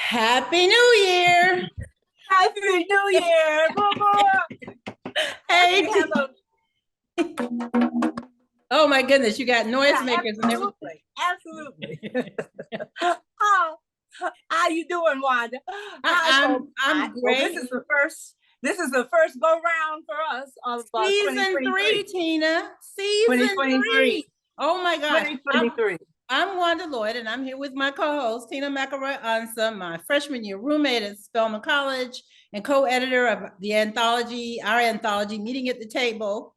Happy New Year. Happy New Year. Hey. Have a, Oh my goodness, you got noisemakers and everything. Absolutely. How you doing, Wanda? I'm great. Well, this is the first go round for us of Season 3, Tina. Season 3. Oh my gosh. 2023. I'm Wanda Lloyd, and I'm here with my co-host, Tina McElroy Ansa, my freshman year roommate at Spelman College and co-editor of the anthology, our anthology, Meeting at the Table.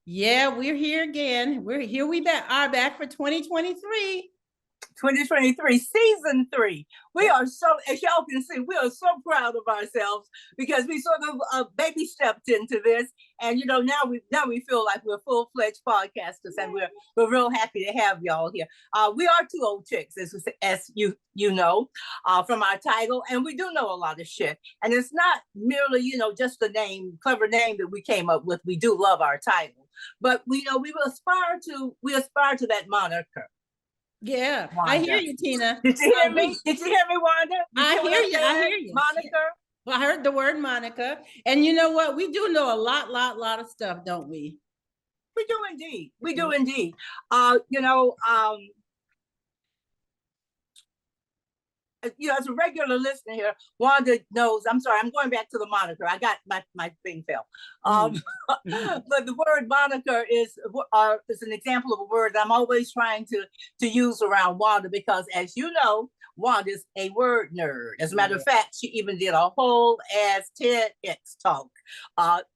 Yeah, we're here again. We are back for 2023. 2023, season 3. We are so, as y'all can see, we are so proud of ourselves because we sort of baby stepped into this, and now we feel like we're full-fledged podcasters, and we're real happy to have y'all here. We are two old chicks, as you know, from our title, and we do know a lot of shit. And it's not merely just a clever name that we came up with. We do love our title, but we aspire to that moniker. Yeah, Wanda. I hear you, Tina. Did you hear me? Did you hear me, Wanda? I hear you. Monica. Well, I heard the word Monica. And you know what? We do know a lot of stuff, don't we? We do indeed. As a regular listener here, Wanda knows. I'm sorry, I'm going back to the moniker. I got my thing fell. But the word moniker is an example of a word that I'm always trying to use around Wanda because, as you know, Wanda's a word nerd. As a matter of fact, she even did a whole ass TEDx talk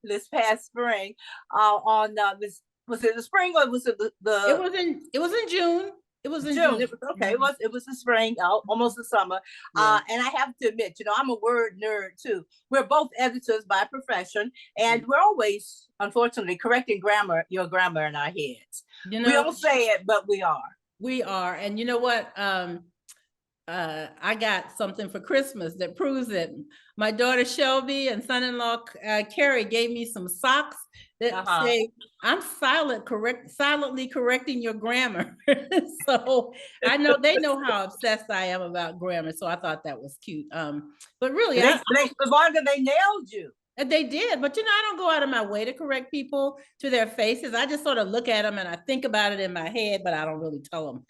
this past spring on this. Was it the spring or was it the? It was in June. It was in June. It was okay. It was the spring, almost the summer. Yeah. And I have to admit, I'm a word nerd too. We're both editors by profession, and we're always, unfortunately, correcting your grammar in our heads. We don't say it, but we are. We are, and you know what? I got something for Christmas that proves it. My daughter Shelby and son-in-law Carrie gave me some socks that say, "I'm silently correcting your grammar." So I know they know how obsessed I am about grammar. So I thought that was cute. But really, Wanda, they nailed you. They did, but I don't go out of my way to correct people to their faces. I just sort of look at them and I think about it in my head, but I don't really tell them.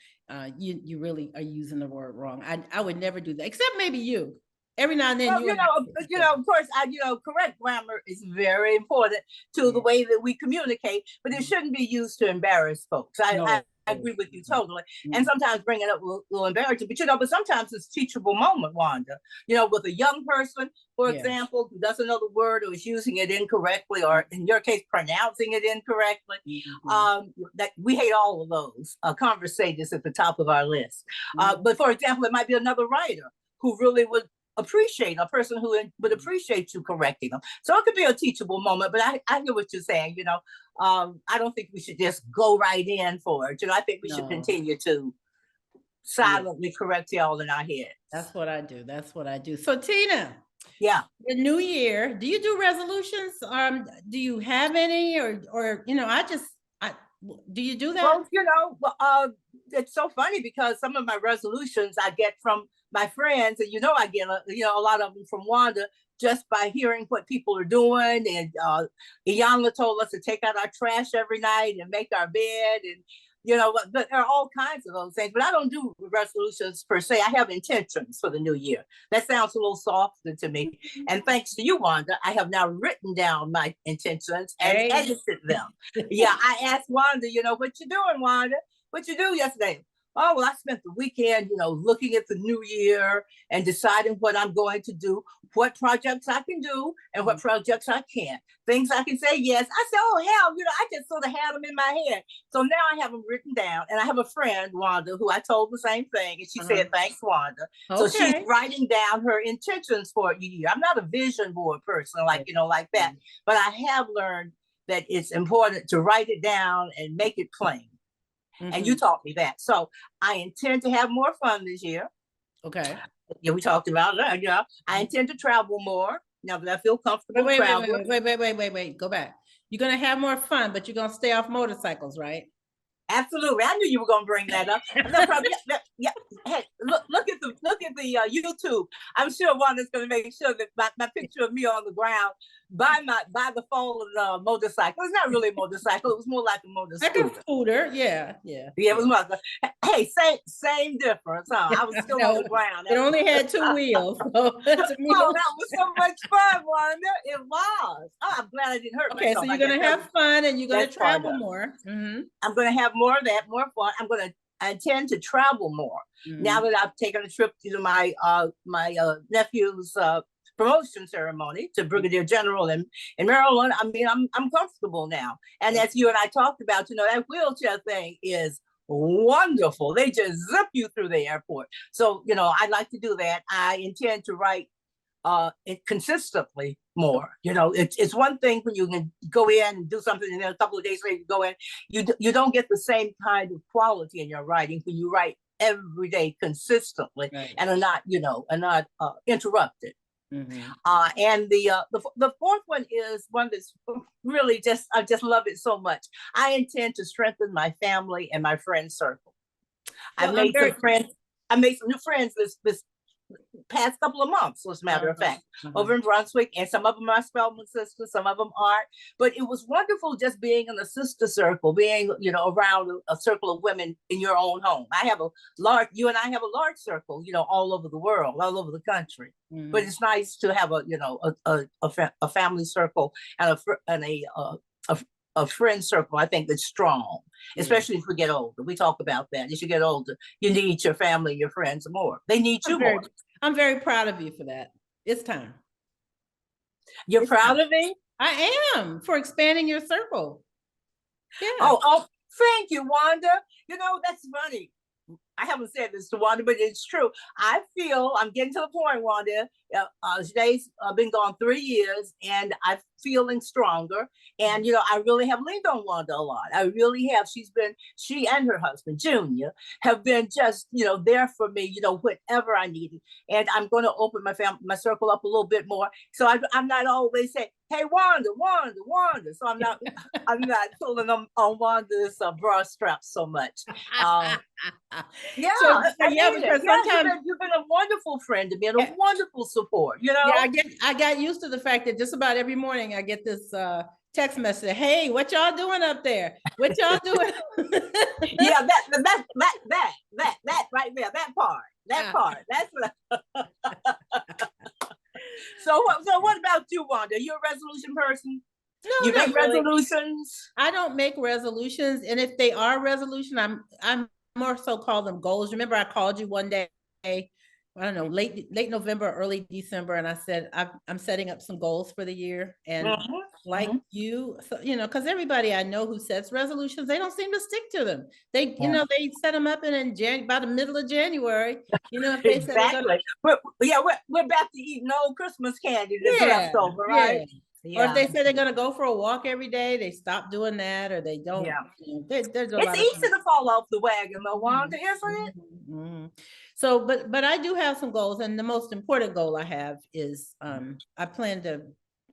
You really are using the word wrong. I would never do that, except maybe you. Every now and then, of course, correct grammar is very important to the way that we communicate, but it shouldn't be used to embarrass folks. I agree with you totally. And sometimes bringing up will embarrass you, but sometimes it's a teachable moment, Wanda. With a young person, for example, who doesn't know the word or is using it incorrectly, or in your case, pronouncing it incorrectly. That we hate all of those conversations at the top of our list. But for example, it might be another writer who really would appreciate who would appreciate you correcting them. So it could be a teachable moment, but I hear what you're saying. I don't think we should just go right in for it. I think we should continue to silently correct y'all in our heads. That's what I do. So Tina, the new year, do you do resolutions? Do you have any, or do you do that? Well, it's so funny because some of my resolutions I get from my friends, and I get a lot of them from Wanda just by hearing what people are doing. And Iyanla told us to take out our trash every night and make our bed, and but there are all kinds of those things. But I don't do resolutions per se. I have intentions for the new year. That sounds a little softer to me. And thanks to you, Wanda, I have now written down my intentions and edited them. I asked Wanda, what you doing, Wanda? What you do yesterday? Oh, well, I spent the weekend, looking at the new year and deciding what I'm going to do, what projects I can do and what projects I can't. Things I can say yes. I said, oh, hell, I just sort of had them in my head. So now I have them written down. And I have a friend, Wanda, who I told the same thing. And she said, thanks, Wanda. Okay. So she's writing down her intentions for a year. I'm not a vision board person like that. But I have learned that it's important to write it down and make it plain. And you taught me that. So I intend to have more fun this year. Okay. Yeah, we talked about that. I intend to travel more now that I feel comfortable traveling. Wait. Go back. You're going to have more fun, but you're going to stay off motorcycles, right? Absolutely, I knew you were going to bring that up. No problem. Yeah. Hey, look at the YouTube. I'm sure Wanda's going to make sure that my picture of me on the ground by the fallen motorcycle. It's not really a motorcycle. It was more like a Like a motorcycle. scooter, yeah, yeah. Yeah, it was more. Hey, same difference, huh? I was still on the ground. It only had 2 wheels. So to me, Oh, that was so much fun, Wanda. It was. Oh, I'm glad I didn't hurt okay, myself. so you're gonna have fun and you're gonna That's part travel of it. more. Mhm. I'm going to have more of that, more fun. I intend to travel more now that I've taken a trip to my nephew's promotion ceremony to Brigadier General in Maryland. I mean, I'm comfortable now. And as you and I talked about, that wheelchair thing is wonderful. They just zip you through the airport. So, I'd like to do that. I intend to write it consistently more. It's one thing when you can go in and do something and then a couple of days later you go in, you don't get the same kind of quality in your writing when you write every day consistently, right, and are not interrupted. Mm-hmm. And the fourth one is one that's really I just love it so much. I intend to strengthen my family and my friend circle. Well, I made some new friends this past couple of months, as a matter of fact, over in Brunswick, and some of them are Spelman sisters, some of them aren't. But it was wonderful just being in a sister circle, being around a circle of women in your own home. You and I have a large circle, all over the world, all over the country. Mm-hmm. But it's nice to have a family circle and a friend circle, I think, that's strong, especially as we get older. We talk about that. As you get older, you need your family, your friends more. They need you more. I'm very proud of you for that. It's time. You're proud of me? I am, for expanding your circle. Yeah. Oh, thank you, Wanda. That's funny. I haven't said this to Wanda, but it's true. I feel I'm getting to the point, Wanda. Today's been gone 3 years, and I'm feeling stronger. And I really have leaned on Wanda a lot. I really have. She and her husband, Junior, have been just there for me. Whatever I needed. And I'm going to open my circle up a little bit more. So I'm not always saying, "Hey, Wanda, Wanda, Wanda." So I'm not pulling them on Wanda's bra straps so much. Yeah, because sometimes you've been a wonderful friend to me and a wonderful support. Yeah, I got used to the fact that just about every morning I get this text message. Hey, what y'all doing up there? What y'all doing? Yeah, that right there, that part. That's what. So what about you, Wanda? You're a resolution person? No, you make resolutions? I don't make resolutions, and if they are resolution, I'm more so call them goals. Remember, I called you one day, I don't know, late November, early December, and I said I'm setting up some goals for the year. And you, because everybody I know who sets resolutions, they don't seem to stick to them. They, they set them up in by the middle of January. If they exactly. We're back to eating old Christmas candy that's left over, right? Yeah. Or if they say they're going to go for a walk every day, they stop doing that, or they don't. Yeah. There's it's easy to fall off the wagon, though, Wanda, isn't it? Mm-hmm. So, but I do have some goals, and the most important goal I have is I plan to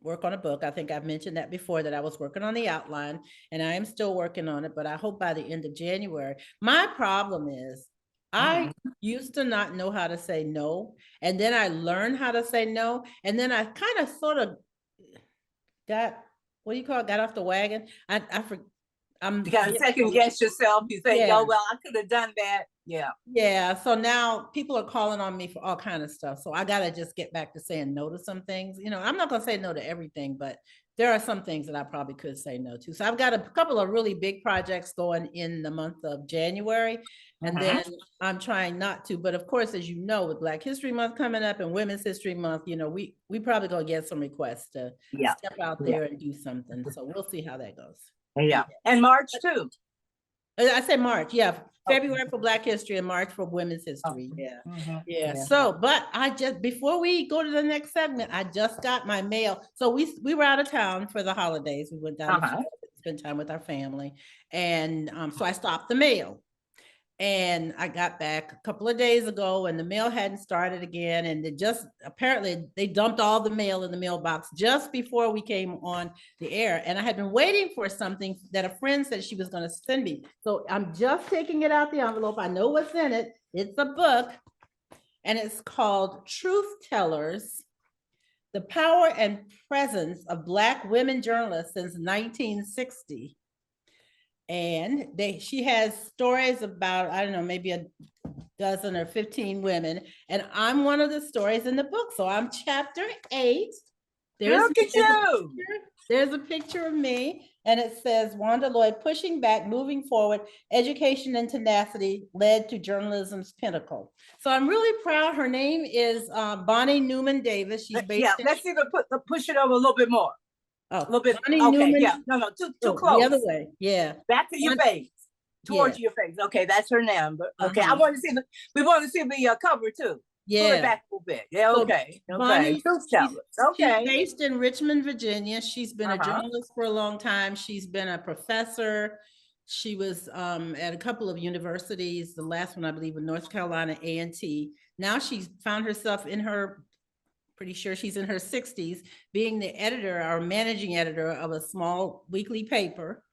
work on a book. I think I've mentioned that before, that I was working on the outline, and I am still working on it, but I hope by the end of January. My problem is I used to not know how to say no, and then I learned how to say no, and then I kind of sort of got off the wagon. You got to second guess yourself. You think, oh, well, I could have done that. Yeah. Yeah. So now people are calling on me for all kind of stuff. So I got to just get back to saying no to some things. I'm not going to say no to everything, but there are some things that I probably could say no to. So I've got a couple of really big projects going in the month of January. And then I'm trying not to. But of course, as you know, with Black History Month coming up and Women's History Month, we probably going to get some requests to step out there and do something. So we'll see how that goes. Yeah. And March too. I said March. Yeah. February for Black History and March for Women's History. Yeah. So, but before we go to the next segment, I just got my mail. So we were out of town for the holidays. We went down to spend time with our family. And so I stopped the mail. And I got back a couple of days ago and the mail hadn't started again. And apparently they dumped all the mail in the mailbox just before we came on the air. And I had been waiting for something that a friend said she was going to send me. So I'm just taking it out the envelope. I know what's in it. It's a book and it's called Truth Tellers: The Power and Presence of Black Women Journalists Since 1960. And she has stories about, I don't know, maybe a dozen or 15 women. And I'm one of the stories in the book. So I'm chapter 8. Look at you. There's a picture of me. And it says, Wanda Lloyd, pushing back, moving forward, education and tenacity led to journalism's pinnacle. So I'm really proud. Her name is Bonnie Newman Davis. She's based let's even push it over a little bit more. Oh, a little bit. Bonnie okay, Newman, yeah, no, too close. The other way, yeah. Back to your face, towards your face. Okay, that's her number. Okay, I want to see we want to see the cover too. Yeah, pull it back a little bit. Yeah, okay. Bonnie, okay. She's based in Richmond, Virginia. She's been a journalist for a long time. She's been a professor. She was at a couple of universities. The last one, I believe, in North Carolina A&T. Now she's found herself in her, pretty sure she's in her 60s, being the editor or managing editor of a small weekly paper.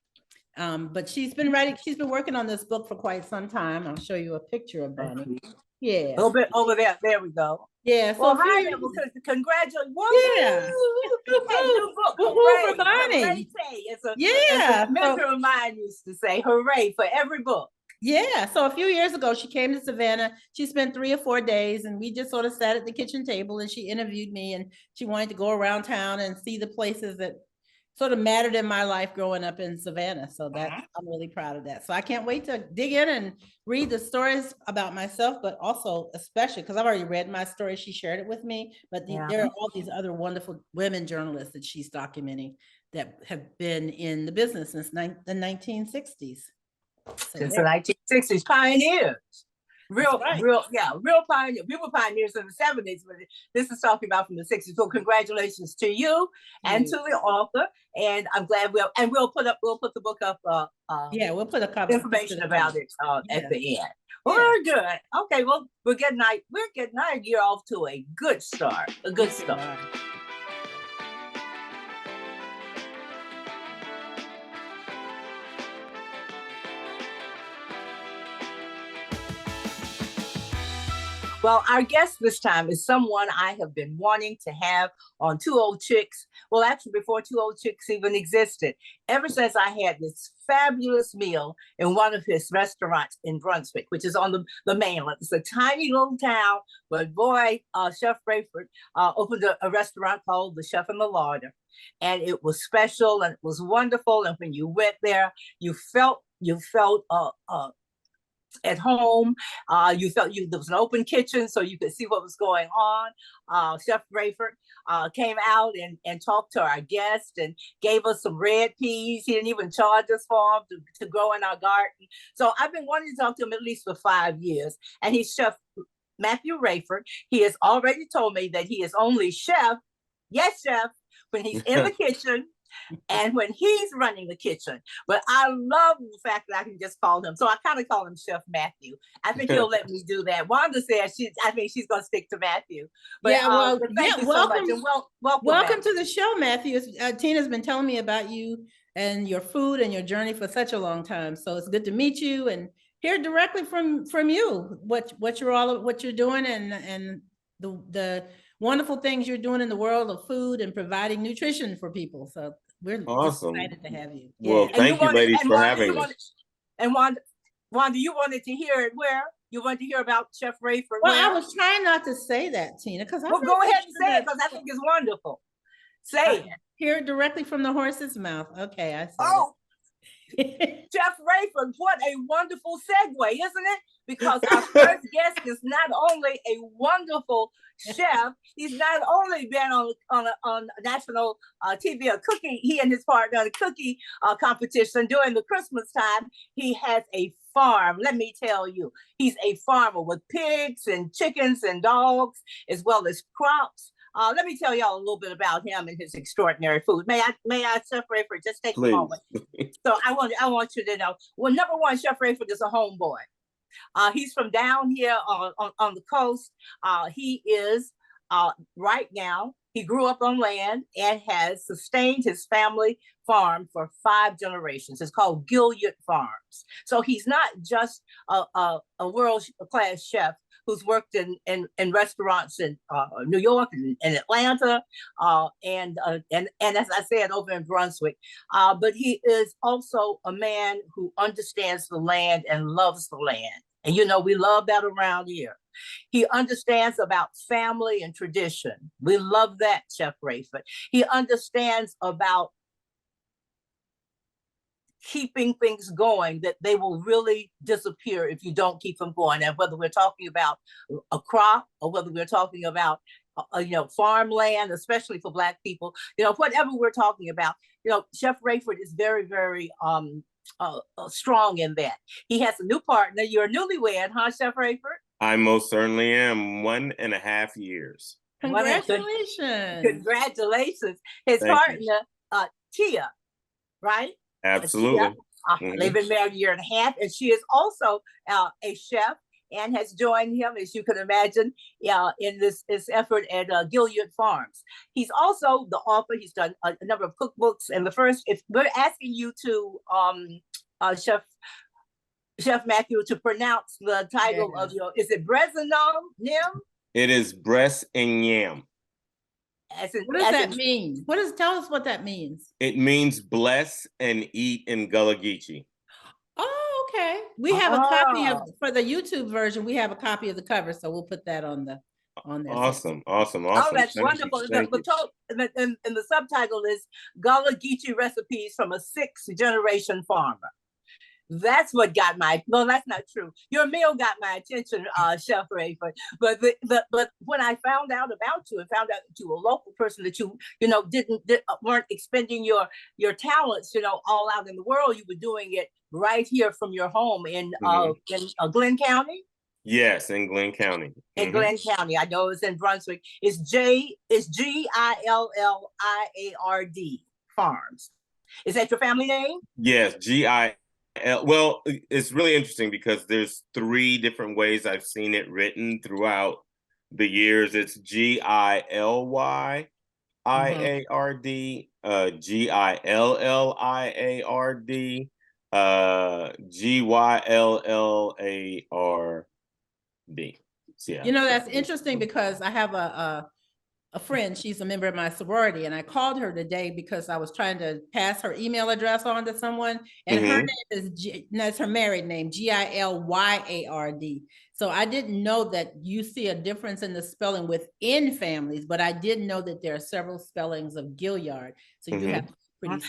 But she's been working on this book for quite some time. I'll show you a picture of Bonnie. Yeah. A little bit over there. There we go. Yeah. So well, hi, congratulations. Yeah. New book. Hooray for Bonnie. It's a mentor of mine used to say, hooray for every book. Yeah. So a few years ago, she came to Savannah. She spent 3 or 4 days and we just sort of sat at the kitchen table and she interviewed me and she wanted to go around town and see the places that sort of mattered in my life growing up in Savannah. So I'm really proud of that. So I can't wait to dig in and read the stories about myself, but also especially because I've already read my story. She shared it with me, but there are all these other wonderful women journalists that she's documenting that have been in the business since the 1960s. Since the 1960s, pioneers. Real pioneer. We were pioneers in the 70s, but this is talking about from the 60s. So congratulations to you and to the author. And I'm glad we'll put the book up. We'll put a couple information about it at the end. Well, very good. Okay, well, we're getting our year off to a good start. Well, our guest this time is someone I have been wanting to have on Two Old Chicks. Well, actually, before Two Old Chicks even existed, ever since I had this fabulous meal in one of his restaurants in Brunswick, which is on the mainland. It's a tiny little town, but boy, Chef Raiford opened a restaurant called The Chef and the Larder. And it was special and it was wonderful. And when you went there, you felt at home. You felt there was an open kitchen so you could see what was going on. Chef Raiford came out and talked to our guests and gave us some red peas. He didn't even charge us for them to grow in our garden. So I've been wanting to talk to him at least for 5 years. And he's Chef Matthew Raiford. He has already told me that he is only chef, yes, chef, when he's in the kitchen and when he's running the kitchen. But I love the fact that I can just call him. So I kind of call him Chef Matthew. I think he'll let me do that. Wanda says I think she's going to stick to Matthew. But, thank you so much. And welcome to the show, Matthew. Tina's been telling me about you and your food and your journey for such a long time. So it's good to meet you and hear directly from you what you're doing and the wonderful things you're doing in the world of food and providing nutrition for people. So we're awesome. Excited to have you. Well, thank you, ladies, for having me. And Wanda, you wanted to hear it where? You wanted to hear about Chef Raiford? Well, I was trying not to say that, Tina, because go ahead and say it because I think it's wonderful. Say it. Hear it directly from the horse's mouth. Okay, I see. Chef Raiford, what a wonderful segue, isn't it? Because our first guest is not only a wonderful chef, he's not only been on national TV he and his partner on a cookie competition during the Christmas time. He has a farm. Let me tell you, he's a farmer with pigs and chickens and dogs, as well as crops. Let me tell y'all a little bit about him and his extraordinary food. May I, Chef Raiford, just take a moment? So I want you to know, well, number one, Chef Raiford is a homeboy. He's from down here on the coast. He is right now, he grew up on land and has sustained his family farm for 5 generations. It's called Gilliard Farms. So he's not just a world-class chef who's worked in restaurants in New York and Atlanta, and as I said, over in Brunswick. But he is also a man who understands the land and loves the land. And you know, we love that around here. He understands about family and tradition. We love that, Chef Raiford. He understands about keeping things going, that they will really disappear if you don't keep them going. And whether we're talking about a crop or whether we're talking about farmland, especially for Black people, whatever we're talking about, Chef Raiford is very, very strong in that. He has a new partner. You're newlywed, huh, Chef Raiford? I most certainly am. 1.5 years. Congratulations. Congratulations. His partner, Tia, right? Absolutely. They've been married 1.5 years, and she is also a chef and has joined him, as you can imagine, in this effort at Gilliard Farms. He's also the author. He's done a number of cookbooks. And if we're asking you to, Chef Matthew, to pronounce the title of is it Brezinom? It is breast and yam. What does that mean? Tell us what that means. It means bless and eat in Gullah Geechee. Oh, okay. We have a copy for the YouTube version. We have a copy of the cover, so we'll put that on there. Awesome. Oh, that's wonderful. And the subtitle is Gullah Geechee Recipes from a 6th-Generation Farmer. That's what got that's not true. Your meal got my attention, Chef Raiford. But when I found out about you and found out that you were a local person, that you weren't expending your talents, all out in the world, you were doing it right here from your home in Glenn County. Yes, in Glenn County. In Glenn County, I know it's in Brunswick. It's Gilliard Farms. Is that your family name? Yes, Gilliard. Well, it's really interesting because there's 3 different ways I've seen it written throughout the years. It's Gilliard, Gilliard, Gyllard. Yeah. That's interesting because I have a friend. She's a member of my sorority, and I called her today because I was trying to pass her email address on to someone, and her name is that's her married name, Gilliard. So I didn't know that you see a difference in the spelling within families, but I did know that there are several spellings of Gilliard. So you do have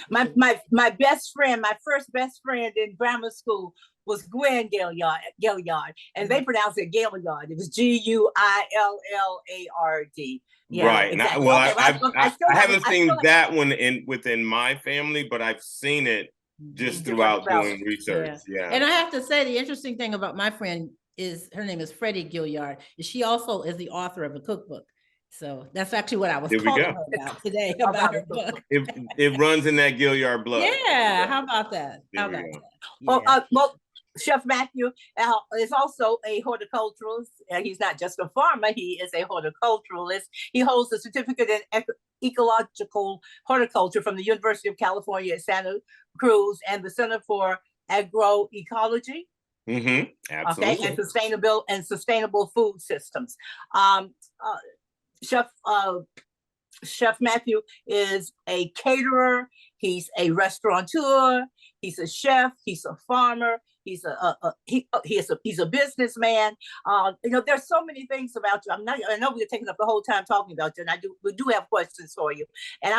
my best friend, my first best friend in grammar school was Gwen Gilliard, and they pronounced it Gilliard. It was Gillard. Yeah, right. Exactly. I haven't seen that one within my family, but I've seen it just throughout doing research. Yeah. And I have to say, the interesting thing about my friend is her name is Freddie Gilliard. She also is the author of a cookbook. So that's actually what I was calling her about today, about her book. It runs in that Gilliard blood. Yeah. How about that? Well, Chef Matthew is also a horticulturalist. He's not just a farmer, he is a horticulturalist. He holds a certificate in ecological horticulture from the University of California at Santa Cruz and the Center for Agroecology. Absolutely. Okay, and sustainable food systems. Chef Matthew is a caterer. He's a restaurateur. He's a chef. He's a farmer. He's a businessman. There's so many things about you. I know we're taking up the whole time talking about you, and we do have questions for you. And I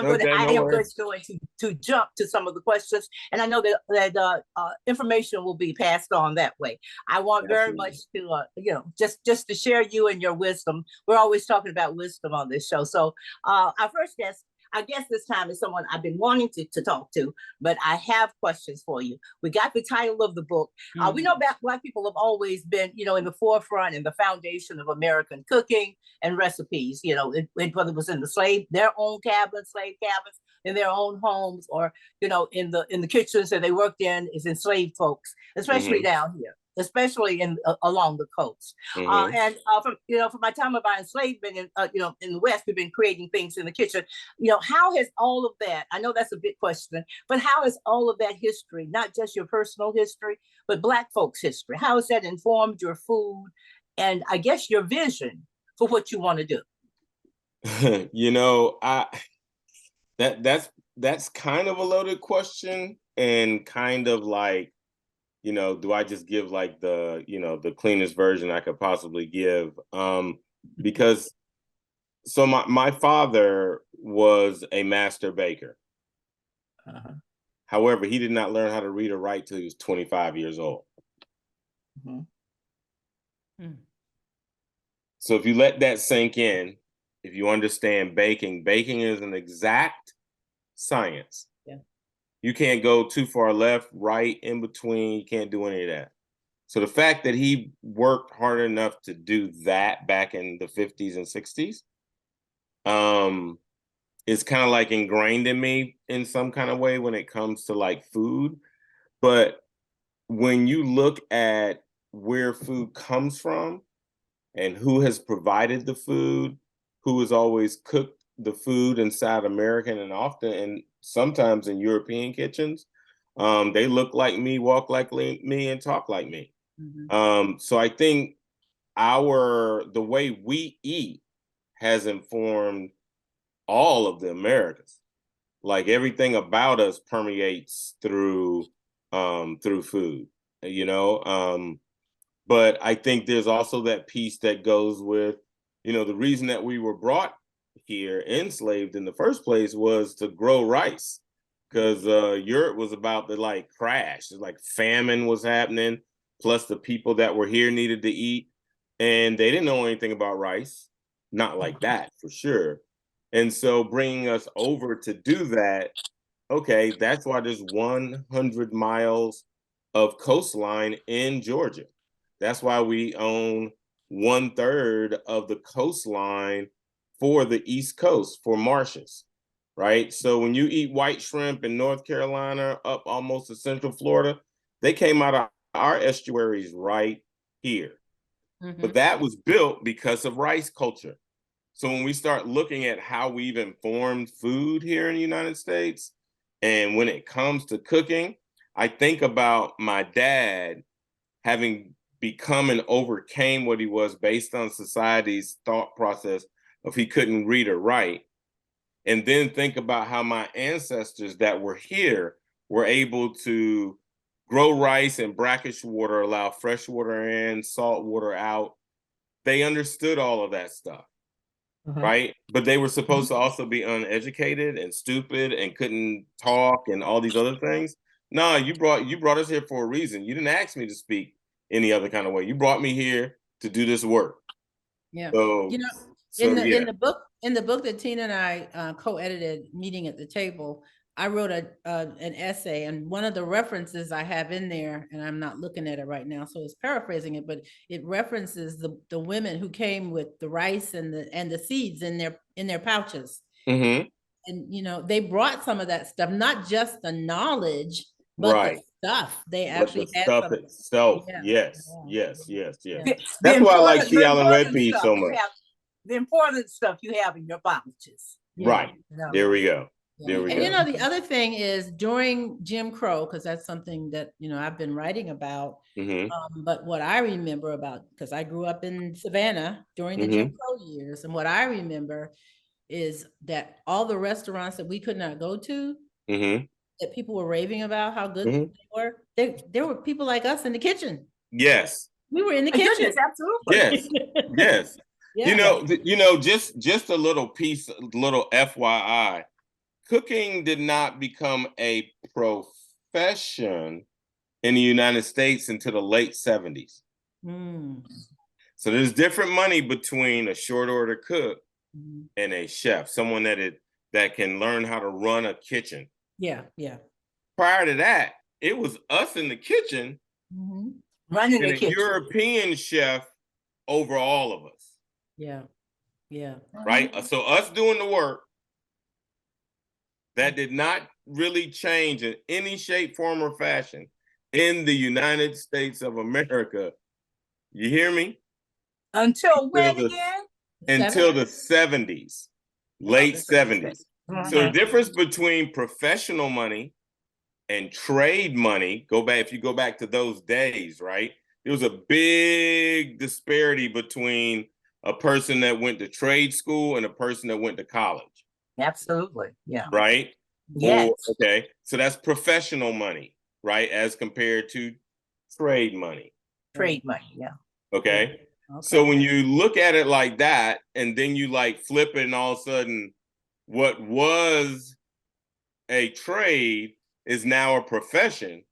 am just going to jump to some of the questions. And I know that information will be passed on that way. I want very much to just to share you and your wisdom. We're always talking about wisdom on this show. So our first guest, I guess this time is someone I've been wanting to talk to, but I have questions for you. We got the title of the book. We know Black people have always been, in the forefront and the foundation of American cooking and recipes, whether it was in their own slave cabins, in their own homes, or, in the kitchens that they worked in, is enslaved folks, especially down here. especially in along the coast. Mhm. And from my time of our enslavement in the West, we've been creating things in the kitchen. How has all of that? I know that's a big question, but how has all of that history, not just your personal history, but Black folks' history, how has that informed your food and I guess your vision for what you want to do? That's kind of a loaded question, and kind of like, do I just give like the cleanest version I could possibly give? Because so my father was a master baker. Uh-huh. However, he did not learn how to read or write till he was 25 years old. Mm-hmm. So if you let that sink in, if you understand baking is an exact science. Yeah. You can't go too far left, right, in between. You can't do any of that. So the fact that he worked hard enough to do that back in the 50s and 60s is kind of like ingrained in me in some kind of way when it comes to like food. But when you look at where food comes from and who has provided the food, who has always cooked the food inside American and often and sometimes in European kitchens, they look like me, walk like me, and talk like me. Mm-hmm. So I think the way we eat has informed all of the Americas. Like everything about us permeates through food, you know. But I think there's also that piece that goes with, the reason that we were brought here enslaved in the first place was to grow rice, because Europe was about to like crash. It's like famine was happening, plus the people that were here needed to eat, and they didn't know anything about rice, not like that for sure. And so bringing us over to do that, okay, that's why there's 100 miles of coastline in Georgia. That's why we own 1/3 of the coastline for the East Coast for marshes, right? So when you eat white shrimp in North Carolina up almost to Central Florida, they came out of our estuaries right here. Mm-hmm. But that was built because of rice culture. So when we start looking at how we've informed food here in the United States, and when it comes to cooking, I think about my dad having become and overcame what he was based on society's thought process of he couldn't read or write. And then think about how my ancestors that were here were able to grow rice in brackish water, allow fresh water in, salt water out. They understood all of that stuff. Right? But they were supposed to also be uneducated and stupid and couldn't talk and all these other things. No, you brought us here for a reason. You didn't ask me to speak any other kind of way. You brought me here to do this work. Yeah. So, in yeah. the book that Tina and I co-edited, Meeting at the Table, I wrote an essay, and one of the references I have in there, and I'm not looking at it right now, so it's paraphrasing it, but it references the women who came with the rice and the seeds in their pouches. Mm-hmm. And they brought some of that stuff, not just the knowledge, but Right. the stuff. They But the actually had stuff some. itself, Yeah. yes. Yeah. That's why I like Sea Island red peas so much. The important stuff you have in your pouches. Right. There we go. Yeah. And the other thing is during Jim Crow, because that's something that I've been writing about. Mm-hmm. But what I remember about, because I grew up in Savannah during the Jim Crow years, and what I remember is that all the restaurants that we could not go to, that people were raving about how good they were, there were people like us in the kitchen. Yes. We were in the kitchen. Goodness, absolutely. Yes. Yeah. Just a little piece, little FYI. Cooking did not become a profession in the United States until the late 70s. So there's different money between a short order cook and a chef, someone that can learn how to run a kitchen. Yeah. Prior to that, it was us in the kitchen running and the kitchen. European chef over all of us. Yeah. Right? So us doing the work, that did not really change in any shape, form, or fashion in the United States of America. You hear me? Until when the- again? Until the 70s, late 70s. So the Mhm. difference between professional money and trade money, if you go back to those days, right? There was a big disparity between a person that went to trade school and a person that went to college. Absolutely. Yeah. Right? Yes. Okay. So that's professional money, right? As compared to trade money. Trade money. Yeah. Okay. Okay. So when you look at it like that, and then you like flip it, and all of a sudden, what was a trade is now a profession.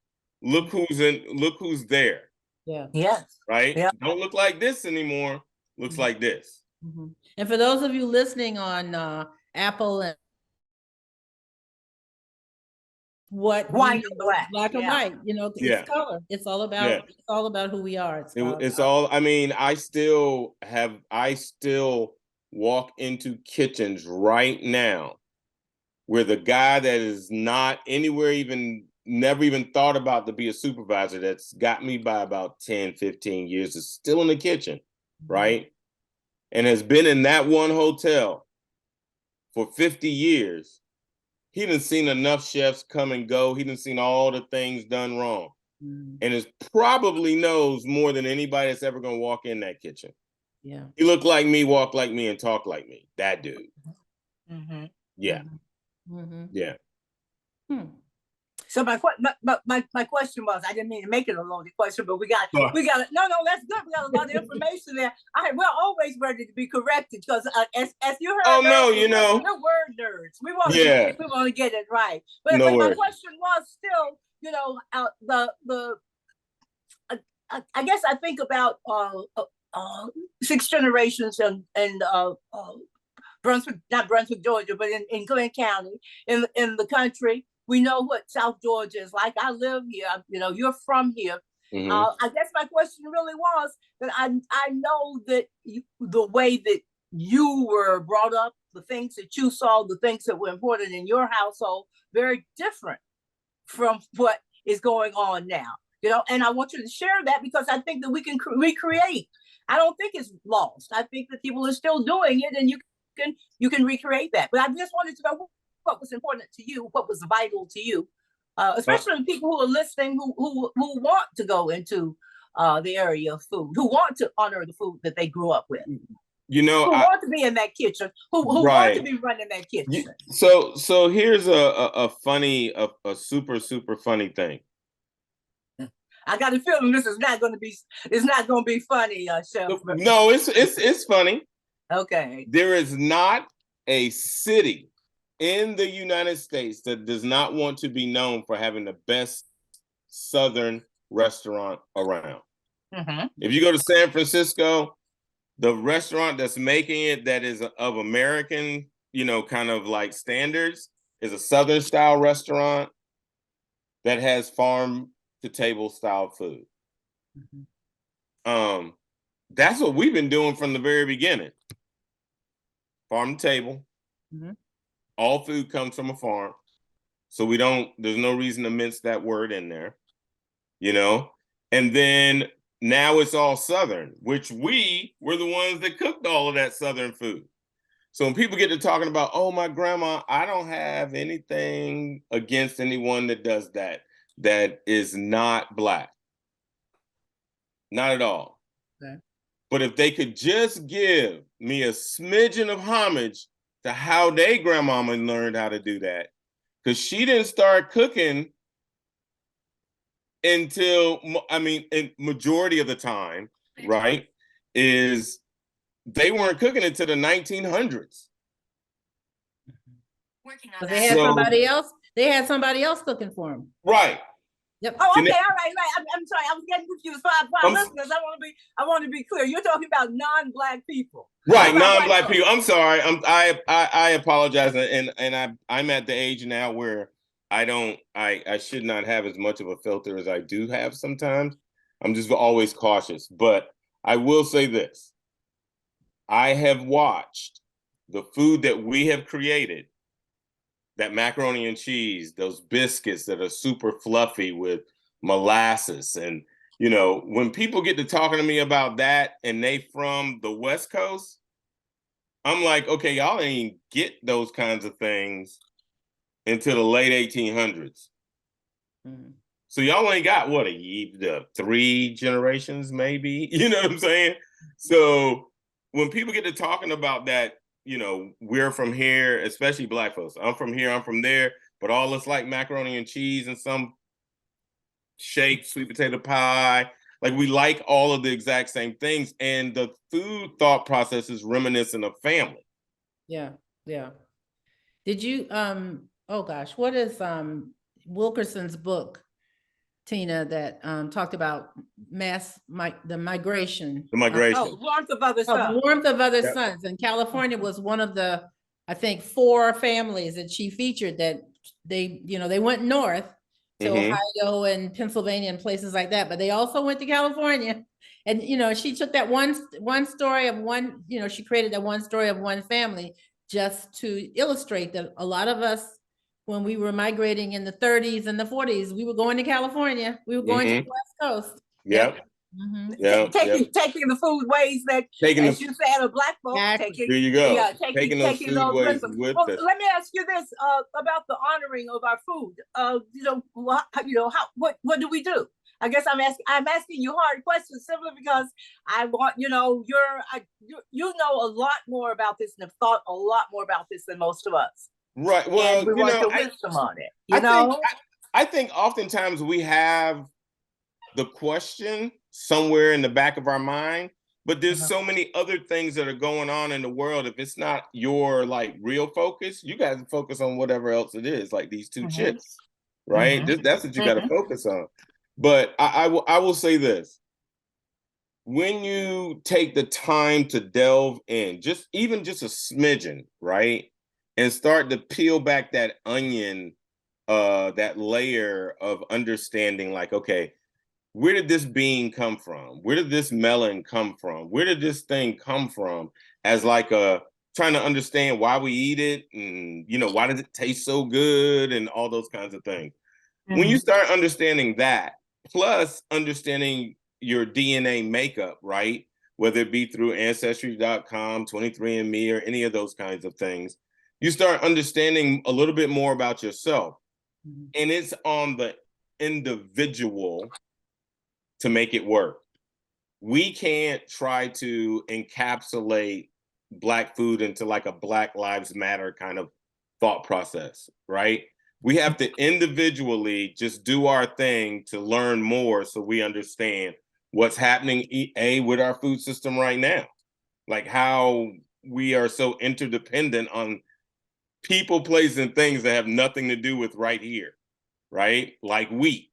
Look who's there. Yeah. Yes. Right? Yeah. Don't look like this anymore. Looks like this. Mm-hmm. And for those of you listening on Apple and what White and black. and white, you know, it's color. It's all about who we are. It's all, I mean, I still walk into kitchens right now where the guy that is not anywhere, never even thought about to be a supervisor, that's got me by about 10, 15 years, is still in the kitchen, right? And has been in that one hotel for 50 years. He done seen enough chefs come and go. He done seen all the things done wrong. And is probably knows more than anybody that's ever gonna walk in that kitchen. Yeah. He look like me, walk like me, and talk like me. That dude. Mm-hmm. Yeah. Mm-hmm. Yeah. So my question was, I didn't mean to make it a loaded question, but we got no, that's good. We got a lot of information there. We're always ready to be corrected because as you heard, you know, we're word nerds. We want to get it right. But my question was still, you know, I guess I think about 6 generations and Brunswick, not Brunswick, Georgia, but in Glenn County, in the country. We know what South Georgia is like. I live here. You know, you're from here. I guess my question really was that I know that the way that you were brought up, the things that you saw, the things that were important in your household, very different from what is going on now. You know, and I want you to share that because I think that we can recreate. I don't think it's lost. I think that people are still doing it, and you can recreate that. But I just wanted to know what was important to you, what was vital to you, especially people who are listening, who want to go into the area of food, who want to honor the food that they grew up with. You know, who want to be in that kitchen, who want to be running that kitchen. So here's a funny, a super funny thing. I got a feeling this is not going to be funny, Chef. No, it's funny. Okay. There is not a city in the United States that does not want to be known for having the best Southern restaurant around. If you go to San Francisco, the restaurant that's making it, that is of American, you know, kind of like standards, is a Southern style restaurant that has farm to table style food. That's what we've been doing from the very beginning. Farm to table. All food comes from a farm. So there's no reason to mince that word in there, you know? And then now it's all Southern, which we were the ones that cooked all of that Southern food. So when people get to talking about, oh, my grandma, I don't have anything against anyone that does that is not Black. Not at all. Okay. But if they could just give me a smidgen of homage to how they grandmama learned how to do that, because she didn't start cooking until, in majority of the time, right, is they weren't cooking until the 1900s. But they had somebody else. They had somebody else cooking for them. Right. Yep. Oh, okay, all right. I'm sorry, I was getting confused. For our listeners, I want to be clear. You're talking about non-Black people, right? Non-Black people. I'm sorry. I apologize, and I'm at the age now where I should not have as much of a filter as I do have sometimes. I'm just always cautious. But I will say this: I have watched the food that we have created. That macaroni and cheese, those biscuits that are super fluffy with molasses. And, you know, when people get to talking to me about that and they from the West Coast, I'm like, okay, y'all ain't get those kinds of things until the late 1800s. Mm-hmm. So y'all ain't got what, the 3 generations, maybe? You know what I'm saying? So when people get to talking about that, you know, we're from here, especially Black folks. I'm from here, I'm from there, but all us like macaroni and cheese and some shape, sweet potato pie. Like, we like all of the exact same things. And the food thought process is reminiscent of family. Yeah, yeah. Did you, oh gosh, what is Wilkerson's book, Tina, that talked about the migration? The migration. Warmth of Other Suns. Warmth of Other Suns. And California was one of the, I think, 4 families that she featured that they, you know, they went north to Ohio and Pennsylvania and places like that, but they also went to California. And, you know, she took that one story of one, you know, she created that one story of one family just to illustrate that a lot of us, when we were migrating in the 30s and the 40s, we were going to California. We were going to the West Coast. Yep. Taking the food ways that, as you said, of Black folks. There you go. Yeah, taking those food ways with us. Let me ask you this about the honoring of our food. What do we do? I guess I'm asking you hard questions simply because I want, you know, you know a lot more about this and have thought a lot more about this than most of us. Right. Well, and we want your wisdom on it. I think oftentimes we have the question somewhere in the back of our mind, but there's so many other things that are going on in the world. If it's not your like real focus, you guys focus on whatever else it is, like these 2 chips, right? That's what you got to focus on. But I will say this: when you take the time to delve in, just a smidgen, right, and start to peel back that onion, that layer of understanding, like, okay, where did this bean come from? Where did this melon come from? Where did this thing come from? As like trying to understand why we eat it, and, you know, why does it taste so good, and all those kinds of things. When you start understanding that, plus understanding your DNA makeup, right? Whether it be through Ancestry.com, 23andMe, or any of those kinds of things, you start understanding a little bit more about yourself. And it's on the individual to make it work. We can't try to encapsulate Black food into like a Black Lives Matter kind of thought process, right? We have to individually just do our thing to learn more so we understand what's happening with our food system right now. Like how we are so interdependent on people, places, and things that have nothing to do with right here, right? Like wheat,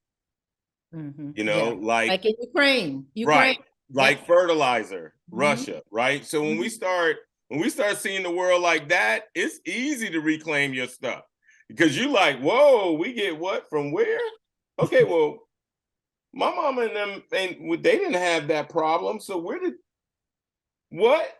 you know, like in Ukraine. Right? Like fertilizer, Russia, right? So when we start seeing the world like that, it's easy to reclaim your stuff. Because you're like, whoa, we get what from where? Okay, well, my mama and them, they didn't have that problem. So what?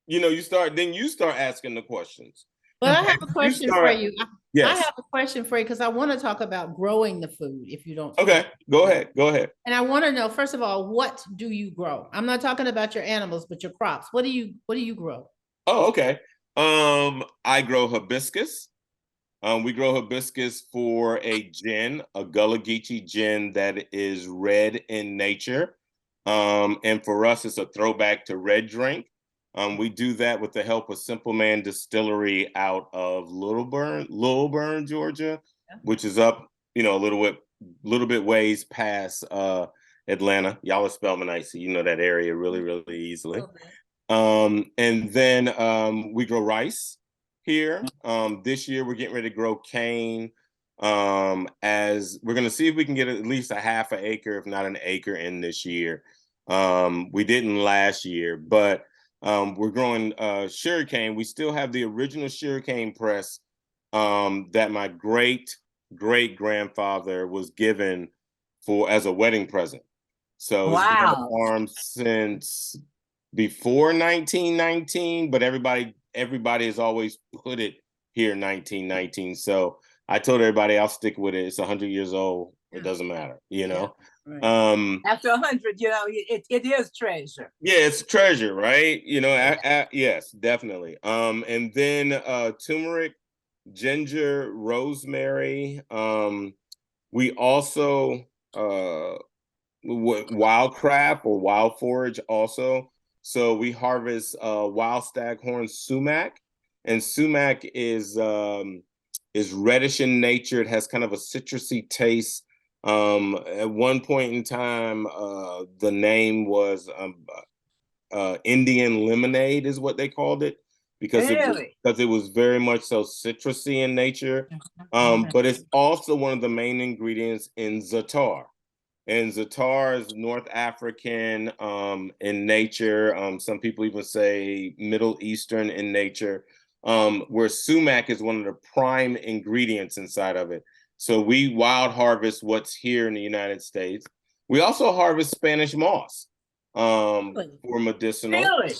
You know, you start asking the questions. But I have a question for you. Yes. I have a question for you because I want to talk about growing the food, if you don't. Okay, go ahead. And I want to know, first of all, what do you grow? I'm not talking about your animals, but your crops. What do you grow? Oh, okay. I grow hibiscus. We grow hibiscus for a gin, a Gullah Geechee gin that is red in nature. And for us, it's a throwback to red drink. We do that with the help of Simple Man Distillery out of Little Burn, Georgia, which is up, you know, a little bit ways past Atlanta. Y'all are Spelmanites, so you know that area really, really easily. Okay. And then we grow rice here. This year we're getting ready to grow cane. As we're gonna see if we can get at least a half an acre, if not an acre, in this year. We didn't last year, but we're growing sugarcane. We still have the original sugarcane press that my great grandfather was given as a wedding present. So it's been on the farm since before 1919, but everybody has always put it here 1919. So I told everybody I'll stick with it. It's 100 years old. It doesn't matter, you know. Right. After 100, you know, it is treasure. Yeah, it's treasure, right? You know, yes, definitely. And then turmeric, ginger, rosemary. We also wildcraft or wild forage also. So we harvest wild staghorn sumac, and sumac is reddish in nature. It has kind of a citrusy taste. At one point in time, the name was Indian lemonade is what they called it, because it was very much so citrusy in nature. But it's also one of the main ingredients in za'atar. And za'atar is North African in nature. Some people even say Middle Eastern in nature, where sumac is one of the prime ingredients inside of it. So we wild harvest what's here in the United States. We also harvest Spanish moss for medicinal. Really?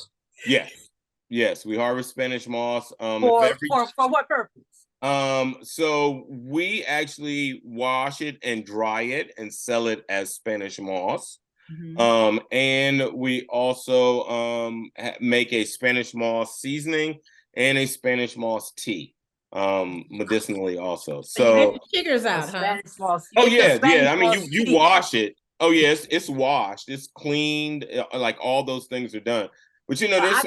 Yes, we harvest Spanish moss. For what purpose? So we actually wash it and dry it and sell it as Spanish moss. And we also make a Spanish moss seasoning and a Spanish moss tea, medicinally also. So figures out, huh? Oh yeah. I mean, you wash it. Oh yes, it's washed, it's cleaned, like all those things are done. But you know, there's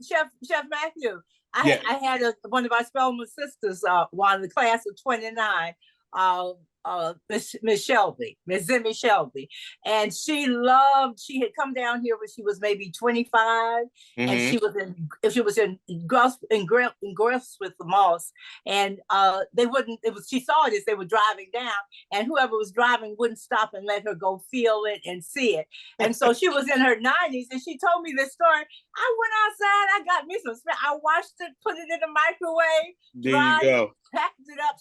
Chef Matthew. I had one of our Spelman sisters, one of the class of 29, Miss Shelby, Miss Zimmy Shelby, and she had come down here when she was maybe 25, and she was in engrossed with the moss, and she saw it as they were driving down, and whoever was driving wouldn't stop and let her go feel it and see it, and so she was in her 90s, and she told me this story. I went outside, I got me some, I washed it, put it in the microwave, there you go. Packed it up.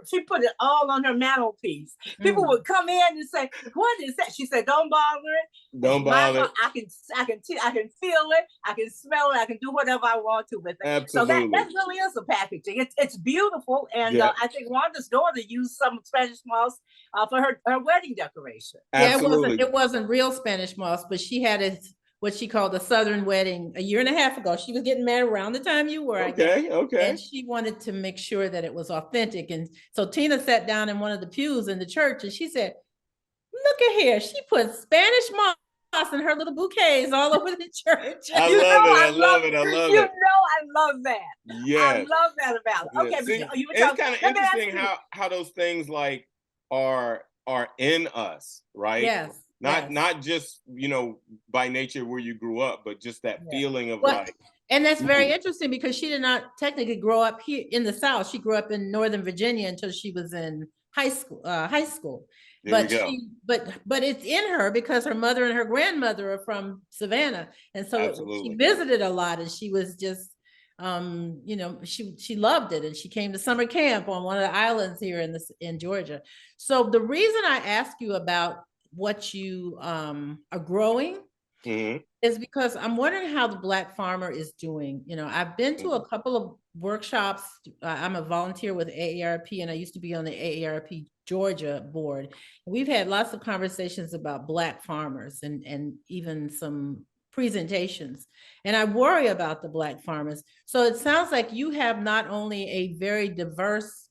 She put it all on her mantelpiece. People would come in and say, "What is that?" She said, "Don't bother it. Don't bother it. I can feel it. I can smell it. I can do whatever I want to with it." Absolutely. So that really is a packaging. It's beautiful, and I think Wanda's daughter used some Spanish moss for her wedding decoration. Absolutely. Yeah, it wasn't real Spanish moss, but she had what she called a Southern wedding a year and a half ago. She was getting married around the time you were. Okay. And she wanted to make sure that it was authentic. And so Tina sat down in one of the pews in the church and she said, "Look at here. She put Spanish moss in her little bouquets all over the church." I love it. You know, I love that. Yeah. I love that about it. Okay, See, but you were it's kind of interesting how those things like are in us, right? Yes. Not just, you know, by nature where you grew up, but just that feeling of like. And that's very interesting because she did not technically grow up here in the South. She grew up in Northern Virginia until she was in high school. But it's in her because her mother and her grandmother are from Savannah. And so she visited a lot, and she was just, you know, she loved it. And she came to summer camp on one of the islands here in Georgia. So the reason I ask you about what you are growing is because I'm wondering how the Black farmer is doing. You know, I've been to a couple of workshops. I'm a volunteer with AARP, and I used to be on the AARP Georgia board. We've had lots of conversations about Black farmers and even some presentations. And I worry about the Black farmers. So it sounds like you have not only a very diverse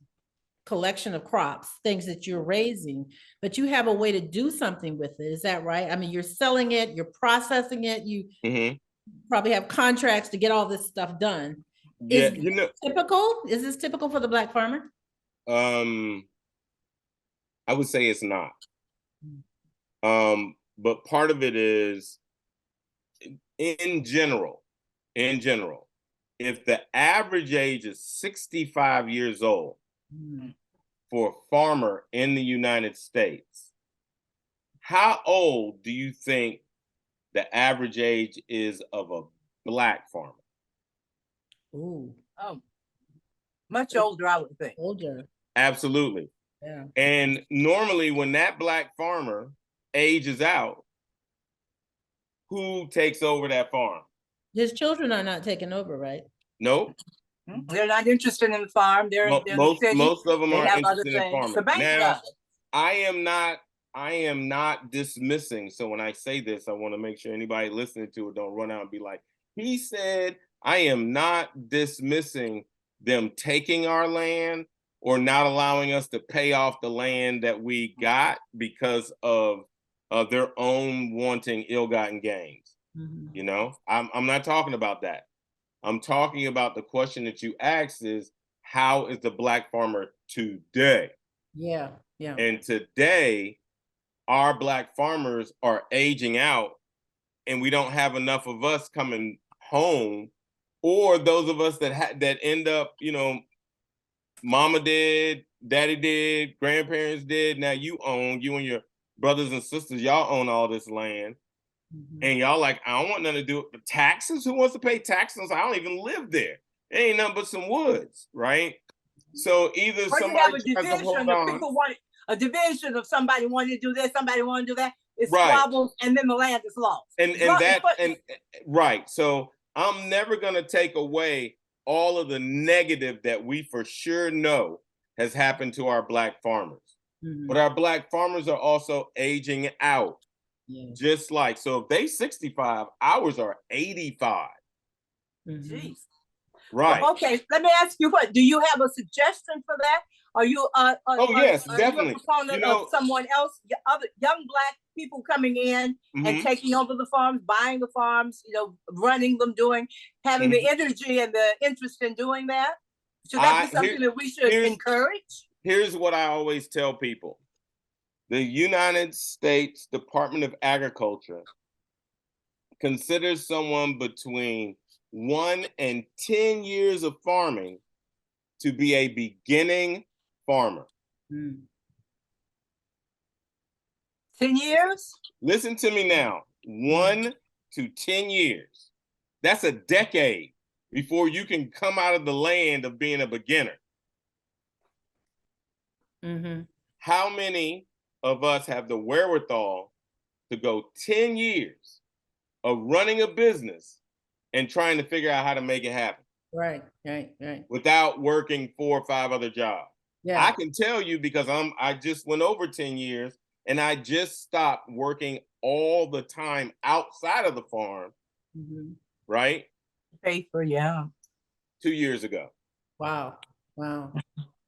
collection of crops, things that you're raising, but you have a way to do something with it. Is that right? I mean, you're selling it, you're processing it, you probably have contracts to get all this stuff done. Yeah, typical? Is this typical for the Black farmer? I would say it's not. But part of it is in general, if the average age is 65 years old, for a farmer in the United States, how old do you think the average age is of a Black farmer? Much older, I would think. Older. Absolutely. Yeah. And normally when that Black farmer ages out, who takes over that farm? His children are not taking over, right? Nope. They're not interested in the farm. They're most of them are interested in farming. The bank does. I am not dismissing. So when I say this, I want to make sure anybody listening to it don't run out and be like, he said. I am not dismissing them taking our land or not allowing us to pay off the land that we got because of their own wanting ill-gotten gains. You know, I'm not talking about that. I'm talking about the question that you asked is, how is the Black farmer today? Yeah. And today, our Black farmers are aging out, and we don't have enough of us coming home, or those of us that end up, you know, mama did, daddy did, grandparents did. Now you and your brothers and sisters, y'all own all this land. And y'all like, I don't want nothing to do with the taxes. Who wants to pay taxes? I don't even live there. It ain't nothing but some woods, right? So either Or somebody you have a tries to hold division of on. people want a division of somebody wanting to do this, somebody wanting to do that. It Right. squabbles, and then the land is lost. Right. So I'm never gonna take away all of the negative that we for sure know has happened to our Black farmers. But our Black farmers are also aging out. Just like, so if they 65, ours are 85. Jeez. Right. Well, okay, let me ask you, what do you have a suggestion for that? Are you yes, definitely. You a proponent of someone else, other young Black people coming in and taking over the farms, buying the farms, you know, running them, having the energy and the interest in doing that? Should that be something that we should encourage? Here's what I always tell people. The United States Department of Agriculture considers someone between 1 and 10 years of farming to be a beginning farmer. 10 years? Listen to me now. 1 to 10 years. That's a decade before you can come out of the land of being a beginner. How many of us have the wherewithal to go 10 years of running a business and trying to figure out how to make it happen? Right. Without working 4 or 5 other jobs. Yeah. I can tell you because I just went over 10 years and I just stopped working all the time outside of the farm. Right? Paper, yeah. 2 years ago. Wow.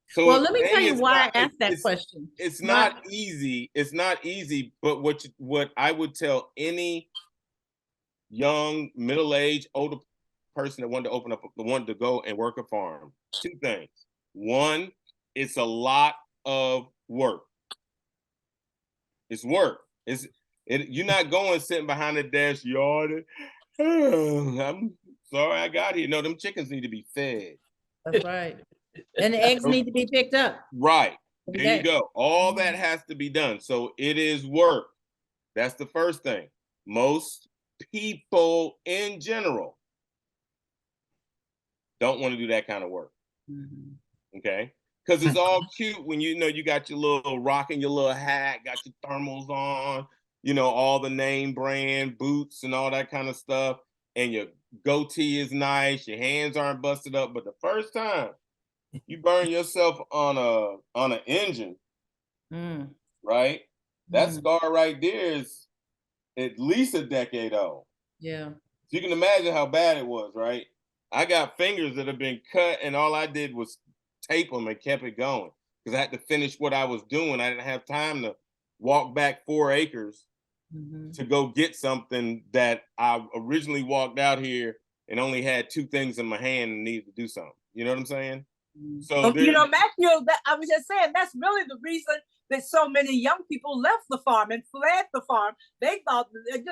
So well, let me tell you why I asked that question. It's not easy. It's not easy, but what I would tell any young, middle-aged, older person that wanted to go and work a farm, 2 things. 1, it's a lot of work. It's work. You're not going sitting behind the desk yawning. I'm sorry I got here. No, them chickens need to be fed. That's right. And the eggs need to be picked up. Right. There you go. All that has to be done. So it is work. That's the first thing. Most people in general don't want to do that kind of work. Okay? Because it's all cute when you got your little rocking your little hat, got your thermals on, all the name brand boots and all that kind of stuff. And your goatee is nice, your hands aren't busted up. But the first time you burn yourself on an engine, right? That scar right there is at least a decade old. Yeah. So you can imagine how bad it was, right? I got fingers that have been cut and all I did was tape them and kept it going because I had to finish what I was doing. I didn't have time to walk back 4 acres to go get something that I originally walked out here and only had 2 things in my hand and needed to do something. You know what I'm saying? So Matthew, I was just saying that's really the reason that so many young people left the farm and fled the farm. They thought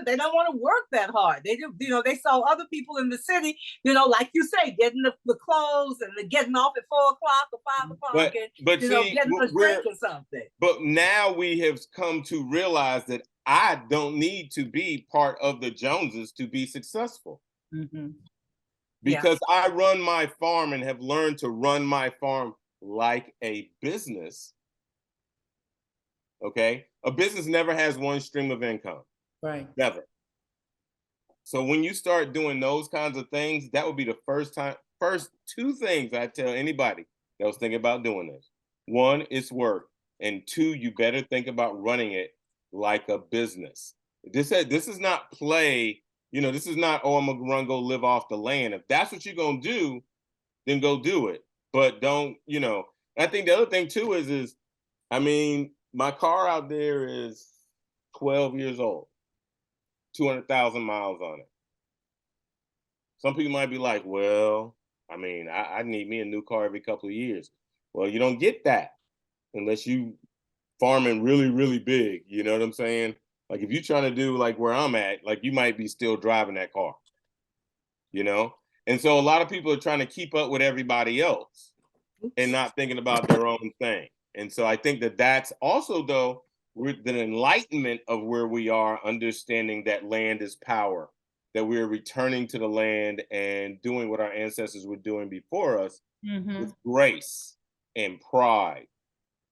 they don't want to work that hard. They do, they saw other people in the city, like you say, getting the clothes and getting off at 4 o'clock or 5 o'clock and see, getting a drink or something. But now we have come to realize that I don't need to be part of the Joneses to be successful. Because I run my farm and have learned to run my farm like a business. Okay? A business never has one stream of income. Right. Never. So when you start doing those kinds of things, that would be the first 2 things I tell anybody that was thinking about doing this. 1, it's work. And two, you better think about running it like a business. This is not play. You know, this is not, oh, I'm gonna run, go live off the land. If that's what you're gonna do, then go do it. But don't, you know, I think the other thing too is, I mean, my car out there is 12 years old, 200,000 miles on it. Some people might be like, well, I mean, I need me a new car every couple of years. Well, you don't get that unless you farming really, really big. You know what I'm saying? Like if you're trying to do like where I'm at, like you might be still driving that car, you know? And so a lot of people are trying to keep up with everybody else and not thinking about their own thing. And so I think that that's also, though, the enlightenment of where we are, understanding that land is power, that we're returning to the land and doing what our ancestors were doing before us with grace and pride,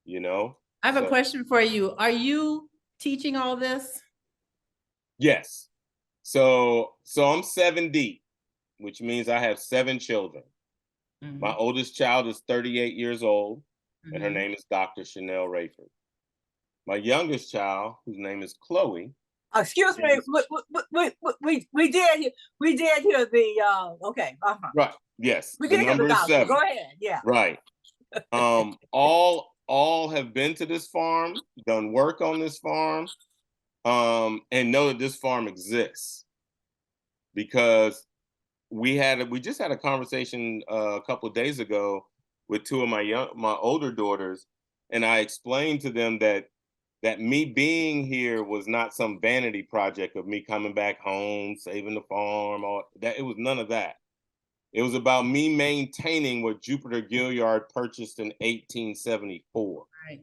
you know? I have a question for you. Are you teaching all this? Yes. So I'm 7 deep, which means I have 7 children. My oldest child is 38 years old, and her name is Dr. Chanel Raiford. My youngest child, whose name is Chloe. Excuse me, we did hear the okay. Right. Yes. We the did hear the number is gospel. 7. Go ahead. Yeah. Right. All have been to this farm, done work on this farm, and know that this farm exists because we just had a conversation a couple of days ago with 2 of my older daughters, and I explained to them that me being here was not some vanity project of me coming back home, saving the farm, or that. It was none of that. It was about me maintaining what Jupiter Gilliard purchased in 1874. Right.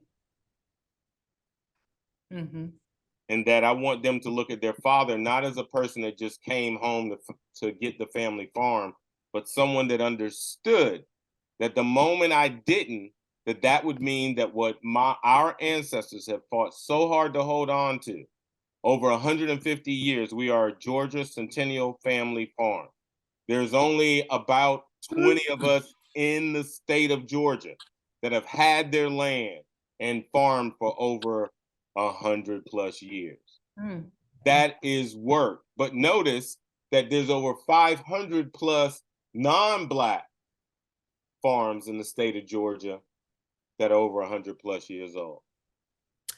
And that I want them to look at their father not as a person that just came home to get the family farm, but someone that understood that the moment I didn't, that would mean that what our ancestors have fought so hard to hold on to over 150 years, we are a Georgia Centennial Family Farm. There's only about 20 of us in the state of Georgia that have had their land and farmed for over 100+ years. That is work. But notice that there's over 500+ non-Black farms in the state of Georgia that are over 100+ years old.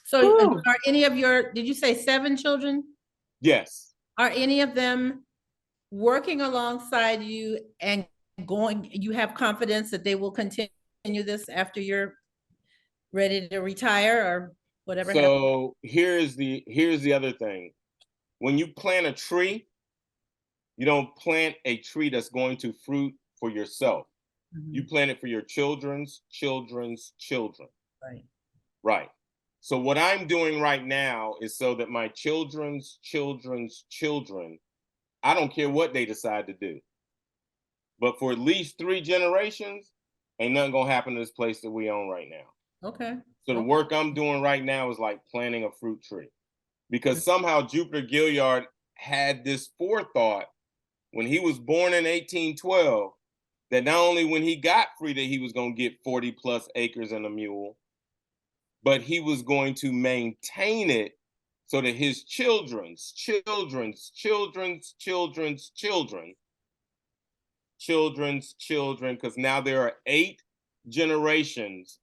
So are any of did you say 7 children? Yes. Are any of them working alongside you and you have confidence that they will continue this after you're ready to retire or whatever? So here's the other thing. When you plant a tree, you don't plant a tree that's going to fruit for yourself. You plant it for your children's children's children. Right. Right. So what I'm doing right now is so that my children's children's children, I don't care what they decide to do, but for at least 3 generations, ain't nothing gonna happen to this place that we own right now. Okay. So the work I'm doing right now is like planting a fruit tree, because somehow Jupiter Gilliard had this forethought when he was born in 1812, that not only when he got free that he was going to get 40+ acres and a mule, but he was going to maintain it so that his children's children's children's children's children's children, because now there are 8 generations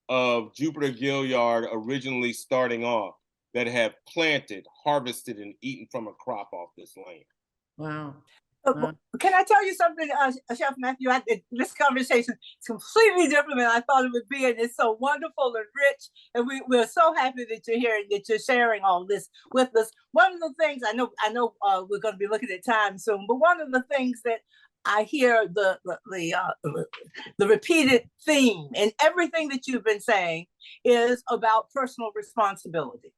of Jupiter Gilliard originally starting off that have planted, harvested, and eaten from a crop off this land. Wow. Can I tell you something, Chef Matthew? This conversation is completely different than I thought it would be, and it's so wonderful and rich. And we're so happy that you're here and that you're sharing all this with us. One of the things I know we're going to be looking at time soon, but one of the things that I hear the repeated theme in everything that you've been saying is about personal responsibility.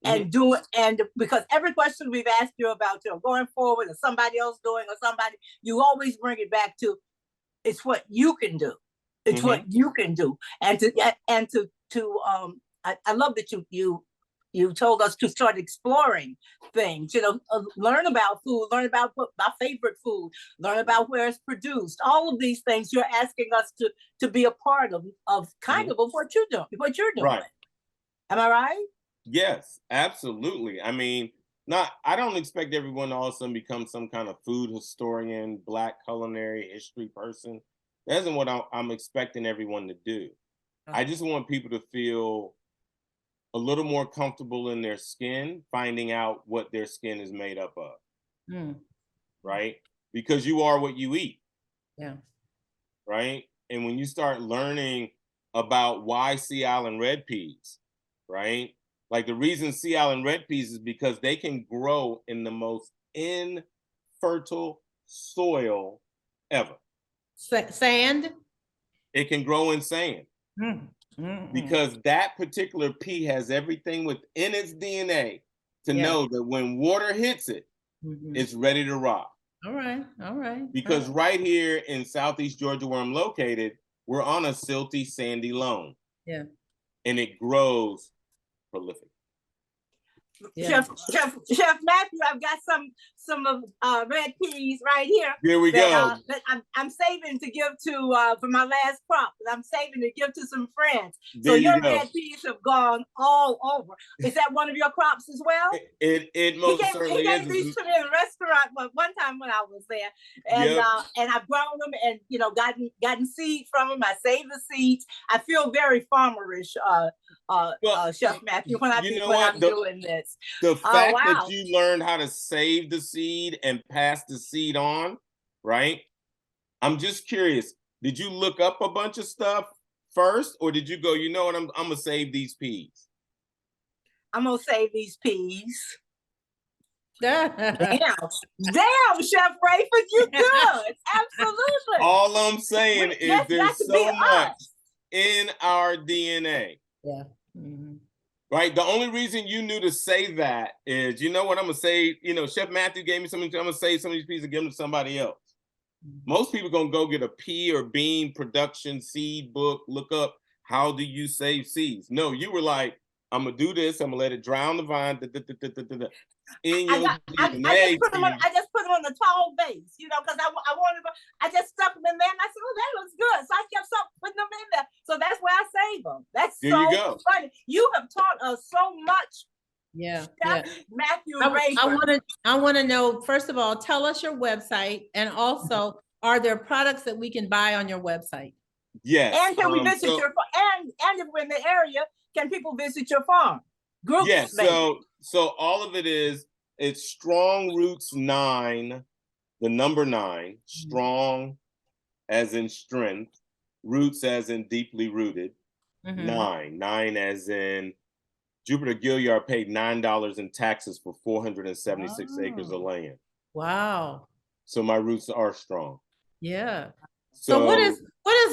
And because every question we've asked you about, going forward or somebody else doing or somebody, you always bring it back to, it's what you can do. It's what you can do. I love that you You told us to start exploring things, learn about food, learn about my favorite food, learn about where it's produced. All of these things you're asking us to be a part of kind of what you're doing. Right. Am I right? Yes, absolutely. I mean, I don't expect everyone to all of a sudden become some kind of food historian, Black culinary history person. That isn't what I'm expecting everyone to do. I just want people to feel a little more comfortable in their skin, finding out what their skin is made up of. Right? Because you are what you eat. Yeah. Right? And when you start learning about why Sea Island red peas, right? Like the reason Sea Island red peas is because they can grow in the most infertile soil ever. Sand? It can grow in sand. Because that particular pea has everything within its DNA to know that when water hits it, it's ready to rock. All right. Because right here in Southeast Georgia, where I'm located, we're on a silty, sandy loam. Yeah. And it grows prolific. Yeah. Chef Matthew, I've got some of red peas right here. Here we go. That I'm saving to give to for my last crop. I'm saving to give to some friends. So your red peas have gone all over. Is that one of your crops as well? It most certainly is. He gave these to me in a restaurant one time when I was there, and I've grown them and gotten seed from them. I saved the seeds. I feel very farmerish, Chef Matthew, when I'm doing this. The fact that you learned how to save the seed and pass the seed on, right? I'm just curious. Did you look up a bunch of stuff first, or did you go, you know what, I'm gonna save these peas? I'm gonna save these peas. Damn, Chef Raiford, you good. Absolutely. All I'm saying is there's so much in our DNA. Yeah. Right. The only reason you knew to say that is, you know what, I'm gonna say, Chef Matthew gave me something, I'm gonna save some of these peas and give them to somebody else. Most people gonna go get a pea or bean production seed book, look up how do you save seeds. No, you were like, I'm gonna do this, I'm gonna let it drown the vine. I just put them on the tall base, because I wanted to, I just stuck them in there and I said, oh, that looks good. So I kept putting them in there. So that's where I save them. That's so funny. You have taught us so much. Yeah. Matthew Raiford. I want to know, first of all, tell us your website, and also, are there products that we can buy on your website? Yes. And can we visit your farm? And if we're in the area, can people visit your farm? Groups, yes. So all of it is, it's Strong Roots 9, the number 9, strong as in strength, roots as in deeply rooted, 9 as in Jupiter Gilliard paid $9 in taxes for 476 acres of land. Wow. So my roots are strong. Yeah. So what is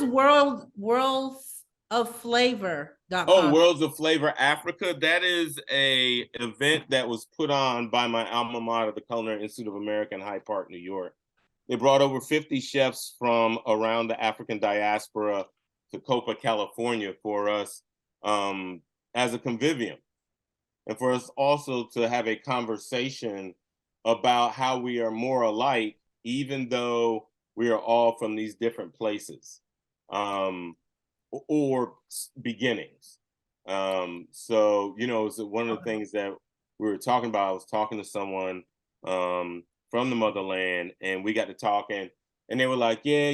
Worlds of Flavor.com? Oh, Worlds of Flavor Africa. That is a event that was put on by my alma mater, the Culinary Institute of America in Hyde Park, New York. They brought over 50 chefs from around the African diaspora to Copa, California for us as a convivium. And for us also to have a conversation about how we are more alike, even though we are all from these different places. Or beginnings. So, it's one of the things that we were talking about. I was talking to someone from the motherland, and we got to talking, and they were like, yeah,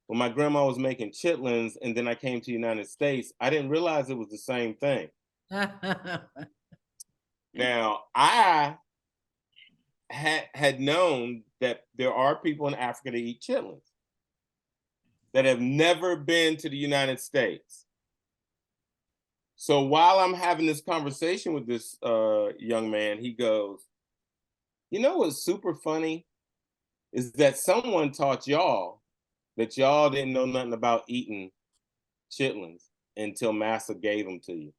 when my grandma was making chitlins and then I came to the United States, I didn't realize it was the same thing. Now, I had known that there are people in Africa that eat chitlins that have never been to the United States. So while I'm having this conversation with this young man, he goes, what's super funny is that someone taught y'all that y'all didn't know nothing about eating chitlins until Massa gave them to you.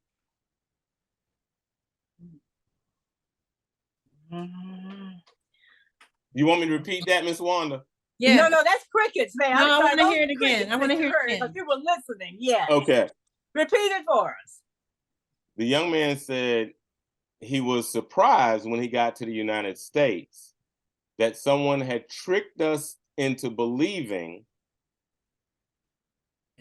You want me to repeat that, Miss Wanda? Yeah. No, that's crickets, man. No, I want to hear it again. I want to hear it again. If you were listening, yeah. Okay. Repeat it for us. The young man said, he was surprised when he got to the United States that someone had tricked us into believing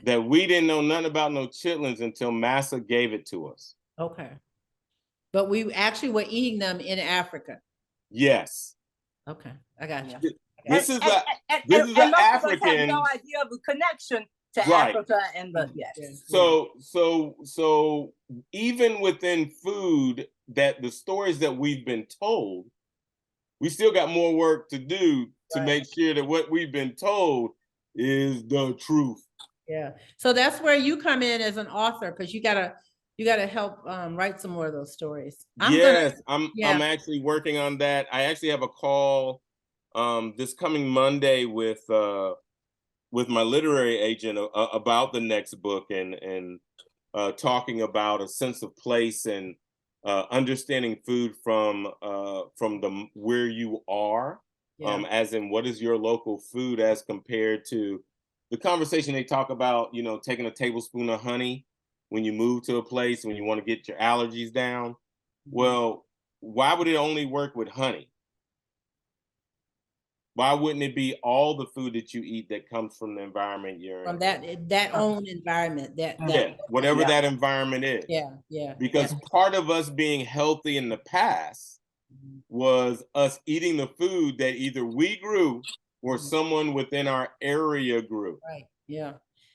that we didn't know nothing about no chitlins until Massa gave it to us. Okay. But we actually were eating them in Africa. Yes. Okay, I got you. This is and an most of us African. have no idea of the connection to Right. Africa and the yes. So even within food, that the stories that we've been told, we still got more work to do to make sure that what we've been told is the truth. Yeah. So that's where you come in as an author, because you gotta help write some more of those stories. I'm actually working on that. I actually have a call this coming Monday with my literary agent about the next book and talking about a sense of place and understanding food from the where you are, as in what is your local food as compared to the conversation they talk about, taking a tablespoon of honey when you move to a place when you want to get your allergies down. Well, why would it only work with honey? Why wouldn't it be all the food that you eat that comes from the environment you're From in? that own environment, whatever that environment is. Because part of us being healthy in the past was us eating the food that either we grew or someone within our area grew. Right. Yeah.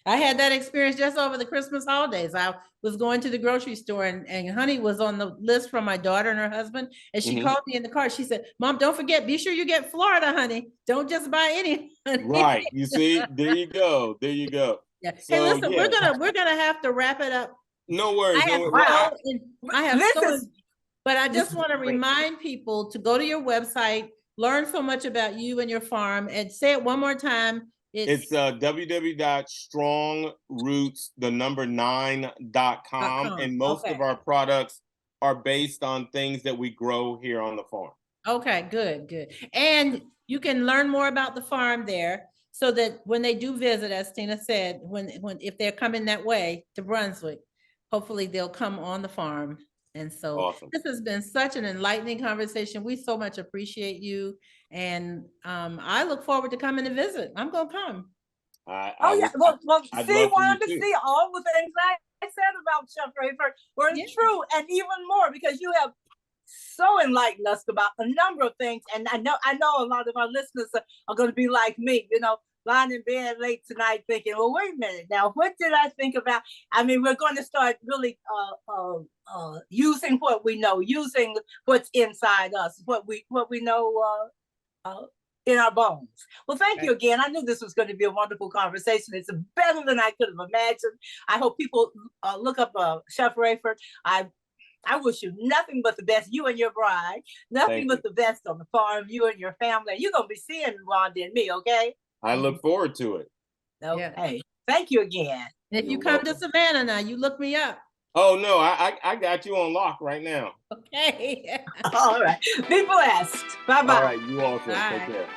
I had that experience just over the Christmas holidays. I was going to the grocery store and honey was on the list from my daughter and her husband. And she called me in the car. She said, "Mom, don't forget, be sure you get Florida honey. Don't just buy any honey." Right. You see, there you go. There you go. Yeah. So, hey, listen, we're gonna have to wrap it up. No worries. But I just want to remind people to go to your website, learn so much about you and your farm, and say it one more time. It's www.strongroots9.com, and most of our products are based on things that we grow here on the farm. Okay, good. And you can learn more about the farm there, so that when they do visit, as Tina said, if they're coming that way to Brunswick, hopefully they'll come on the farm. And so This has been such an enlightening conversation. We so much appreciate you. And I look forward to coming to visit. I'm going to come. See, Wanda, see all the things I said about Chef Raiford were true, and even more, because you have so enlightened us about a number of things. And I know a lot of our listeners are going to be like me, lying in bed late tonight thinking, well, wait a minute now, what did I think about? I mean, we're going to start really using what we know, using what's inside us, what we know in our bones. Well, thank you again. I knew this was going to be a wonderful conversation. It's better than I could have imagined. I hope people look up Chef Raiford. I wish you nothing but the best, you and your bride, nothing but the best on the farm, you and your family. You're going to be seeing Wanda and me, okay? I look forward to it. Okay. Yeah. Thank you again. And if you come to Savannah now, you look me up. Oh, no, I got you on lock right now. Okay. All right. Be blessed. Bye-bye. All right, you also. Take care.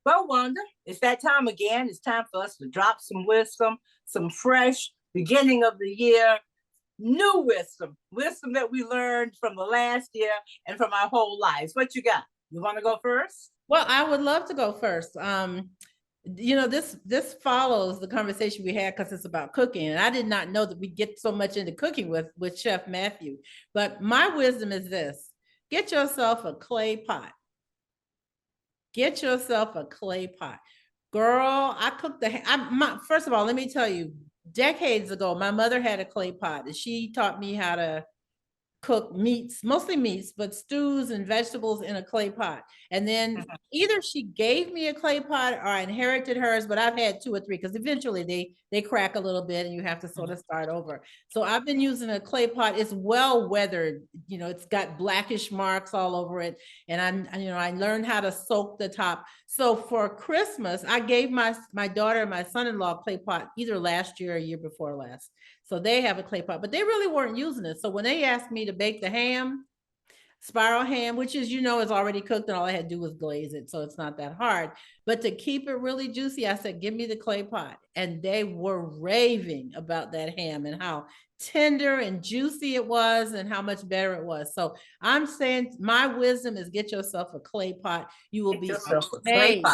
Well, Wanda, it's that time again. It's time for us to drop some wisdom, some fresh beginning of the year, new wisdom that we learned from the last year and from our whole lives. What you got? You want to go first? Well, I would love to go first. This follows the conversation we had because it's about cooking, and I did not know that we get so much into cooking with Chef Matthew. But my wisdom is this: get yourself a clay pot. Get yourself a clay pot. Girl, I cooked first of all, let me tell you, decades ago, my mother had a clay pot, and she taught me how to cook meats, mostly meats, but stews and vegetables in a clay pot. And then either she gave me a clay pot or I inherited hers, but I've had 2 or 3 because eventually they crack a little bit and you have to sort of start over. So I've been using a clay pot. It's well weathered, it's got blackish marks all over it. And I learned how to soak the top. So for Christmas, I gave my daughter and my son-in-law a clay pot either last year or year before last. So they have a clay pot, but they really weren't using it. So when they asked me to bake the ham, spiral ham, which is, is already cooked and all I had to do was glaze it. So it's not that hard. But to keep it really juicy, I said, give me the clay pot. And they were raving about that ham and how tender and juicy it was and how much better it was. So I'm saying my wisdom is get yourself a clay pot. You will be amazed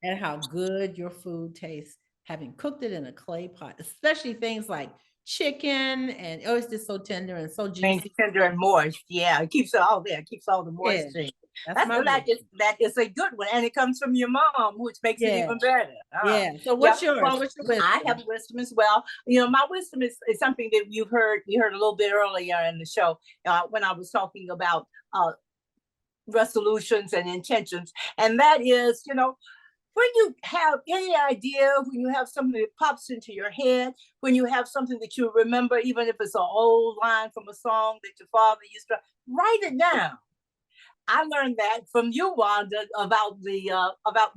at how good your food tastes having cooked it in a clay pot, especially things like chicken, and it's just so tender and so juicy. Tender and moist. Yeah, it keeps it all there. It keeps all the moisture. Yeah, that is a good one, and it comes from your mom, which makes it even better. Yeah. So what's yours? Well, I have wisdom as well. My wisdom is something that we heard a little bit earlier in the show when I was talking about resolutions and intentions, and that is, when you have any idea, when you have something that pops into your head, when you have something that you remember, even if it's an old line from a song that your father used to, write it down. I learned that from you, Wanda, about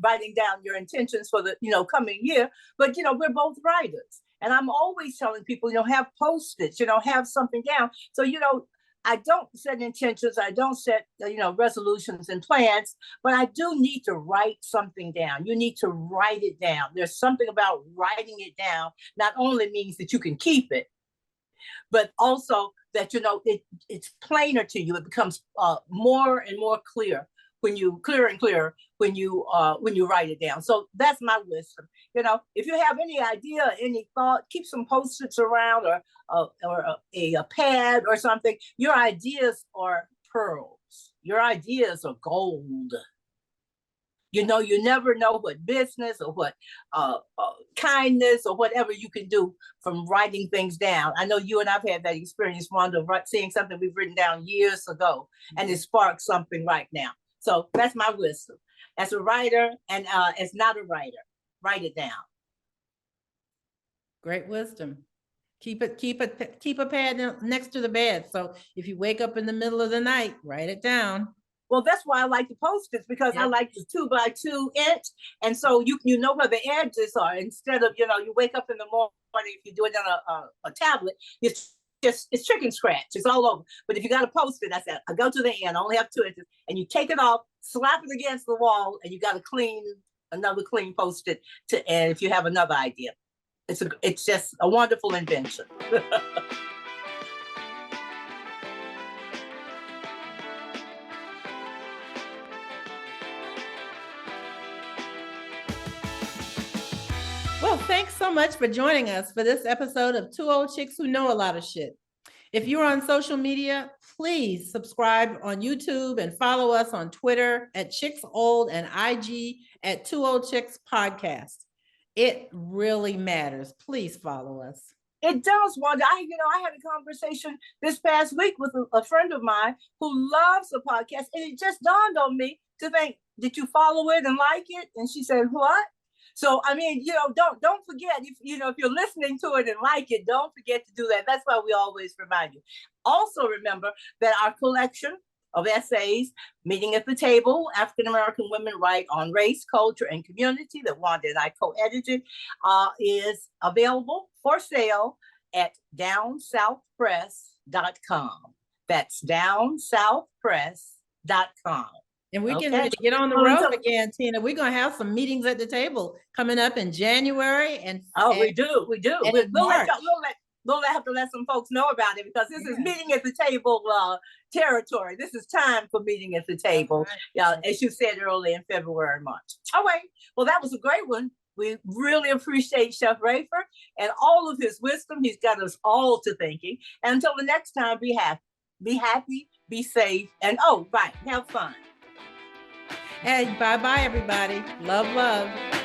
writing down your intentions for the coming year. But we're both writers, and I'm always telling people, have Post-its, have something down. So I don't set intentions, I don't set resolutions and plans, but I do need to write something down. You need to write it down. There's something about writing it down not only means that you can keep it, but also that it's plainer to you. It becomes more and more clear when you when you write it down. So that's my wisdom. If you have any idea, any thought, keep some Post-its around or a pad or something. Your ideas are pearls. Your ideas are gold. You never know what business or what kindness or whatever you can do from writing things down. I know you and I've had that experience, Wanda, seeing something we've written down years ago, and it sparks something right now. So that's my wisdom. As a writer and as not a writer, write it down. Great wisdom. Keep a pad next to the bed. So if you wake up in the middle of the night, write it down. Well, that's why I like the Post-its, because I like the 2x2 inch. And so you know where the edges are, instead of, you wake up in the morning, if you do it on a tablet, it's chicken scratch. It's all over. But if you got a Post-it, I said, I go to the end, I only have 2 inches, and you take it off, slap it against the wall, and you got another clean Post-it and if you have another idea. It's just a wonderful invention. Well, thanks so much for joining us for this episode of Two Old Chicks Who Know a Lot of Shit. If you're on social media, please subscribe on YouTube and follow us on Twitter at Chicks Old and IG at Two Old Chicks Podcast. It really matters. Please follow us. It does, Wanda. I had a conversation this past week with a friend of mine who loves the podcast, and it just dawned on me to think, did you follow it and like it? And she said, what? So, don't forget, if you're listening to it and like it, don't forget to do that. That's why we always remind you. Also remember that our collection of essays, Meeting at the Table, African-American Women Write on Race, Culture, and Community, that Wanda and I co-edited, is available for sale at downsouthpress.com. That's downsouthpress.com. And we're getting ready to get on the road again, Tina. We're going to have some meetings at the table coming up in January. We do. We'll have to let some folks know about it, because this is Meeting at the Table territory. This is time for Meeting at the Table, as you said earlier, in February and March. All right. Well, that was a great one. We really appreciate Chef Raiford and all of his wisdom. He's got us all to thinking. And until the next time, be happy, be safe, and have fun. Hey, bye-bye, everybody. Love, love.